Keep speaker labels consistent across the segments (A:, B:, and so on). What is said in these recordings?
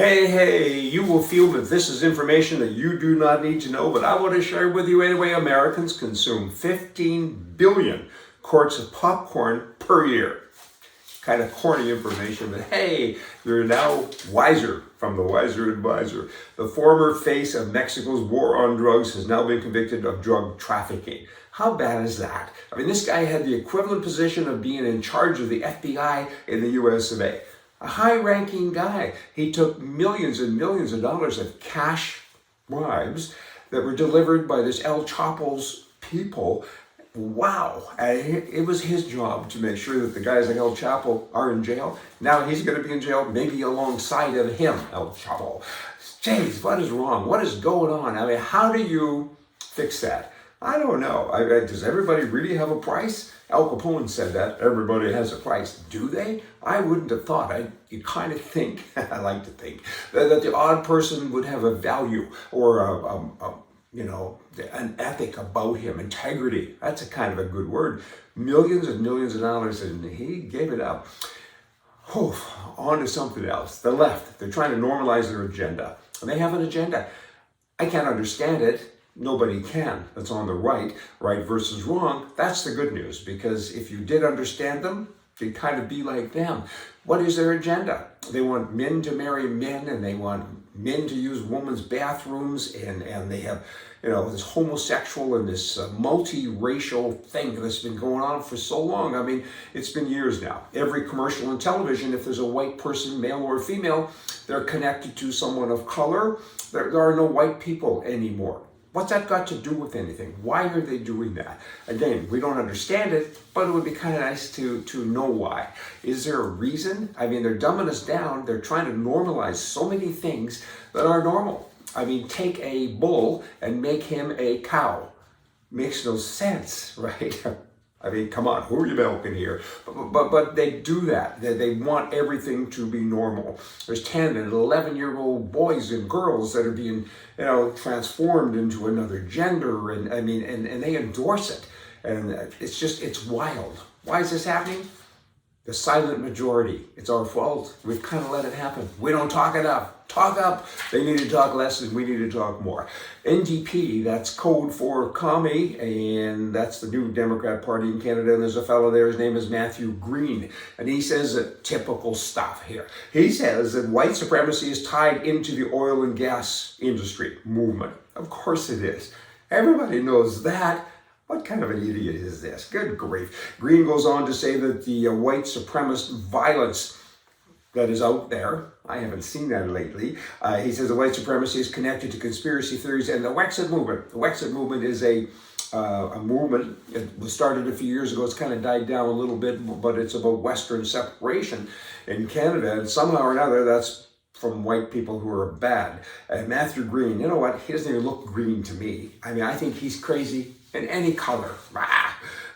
A: Hey, you will feel that this is information that you do not need to know, but I want to share with you anyway. Americans consume 15 billion quarts of popcorn per year. Kind of corny information, but hey, you're now wiser from the wiser advisor. The former face of Mexico's war on drugs has now been convicted of drug trafficking. How bad is that? I mean, this guy had the equivalent position of being in charge of the FBI in the US of A. A high-ranking guy. He took millions and millions of dollars of cash bribes that were delivered by this El Chapo's people. Wow. It was his job to make sure that the guys like El Chapo are in jail. Now he's going to be in jail, maybe alongside of him, El Chapo. Jeez, what is wrong? What is going on? I mean, how do you fix that? I don't know. Does everybody really have a price? Al Capone said that. Everybody has a price. Do they? I wouldn't have thought. You kind of think, I like to think, that the odd person would have a value or an ethic about him, integrity. That's a kind of a good word. Millions and millions of dollars, and he gave it up. On to something else. The left, they're trying to normalize their agenda. And they have an agenda. I can't understand it. Nobody can. That's on the right versus wrong. That's the good news, because if you did understand them, you'd kind of be like them. What is their agenda? They want men to marry men, and they want men to use women's bathrooms, and they have, this homosexual and this multiracial thing that's been going on for so long. I mean, it's been years now. Every commercial on television, if there's a white person, male or female, they're connected to someone of color. There are no white people anymore. What's that got to do with anything? Why are they doing that? Again, we don't understand it, but it would be kind of nice to know why. Is there a reason? I mean, they're dumbing us down. They're trying to normalize so many things that are normal. I mean, take a bull and make him a cow. Makes no sense, right? I mean, come on, who are you milking here? But they do that. They want everything to be normal. There's 10 and 11-year-old boys and girls that are being, transformed into another gender, and they endorse it. And it's wild. Why is this happening? The silent majority. It's our fault. We've kind of let it happen. We don't talk enough. Talk up. They need to talk less, and we need to talk more. NDP, that's code for commie, and that's the new Democrat Party in Canada. And there's a fellow there, his name is Matthew Green, and he says typical stuff here. He says that white supremacy is tied into the oil and gas industry movement. Of course it is. Everybody knows that. What kind of an idiot is this? Good grief. Green goes on to say that the white supremacist violence that is out there, I haven't seen that lately. He says the white supremacy is connected to conspiracy theories and the Wexit movement. The Wexit movement is a movement. It was started a few years ago. It's kind of died down a little bit, but it's about Western separation in Canada. And somehow or another, that's from white people who are bad. And Matthew Green, you know what? He doesn't even look green to me. I mean, I think he's crazy in any color.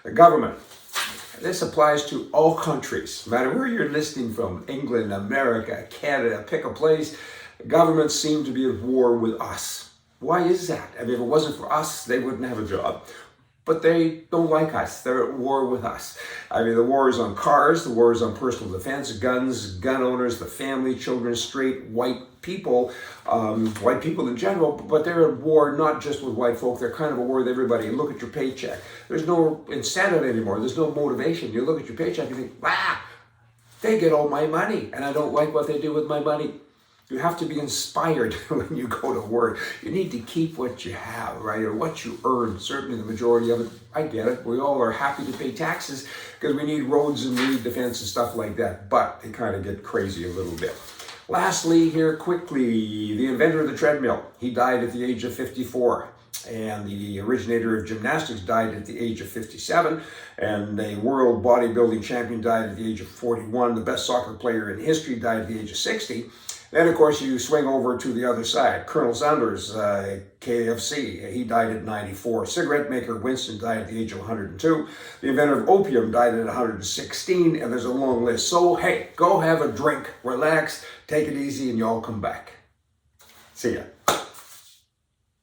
A: The government. This applies to all countries, no matter where you're listening from, England, America, Canada, pick a place. Governments seem to be at war with us. Why is that? I mean, if it wasn't for us, they wouldn't have a job. But they don't like us. They're at war with us. I mean, the war is on cars, the war is on personal defense, guns, gun owners, the family, children, straight, white people in general, but they're at war not just with white folk, they're kind of at war with everybody. Look at your paycheck. There's no incentive anymore. There's no motivation. You look at your paycheck and think, they get all my money, and I don't like what they do with my money. You have to be inspired when you go to work. You need to keep what you have, right? Or what you earn. Certainly the majority of it, I get it. We all are happy to pay taxes because we need roads and we need defense and stuff like that. But they kind of get crazy a little bit. Lastly here, quickly, the inventor of the treadmill. He died at the age of 54. And the originator of gymnastics died at the age of 57. And a world bodybuilding champion died at the age of 41. The best soccer player in history died at the age of 60. Then, of course, you swing over to the other side. Colonel Sanders, KFC, he died at 94. Cigarette maker Winston died at the age of 102. The inventor of opium died at 116, and there's a long list. So, hey, go have a drink, relax, take it easy, and y'all come back. See ya.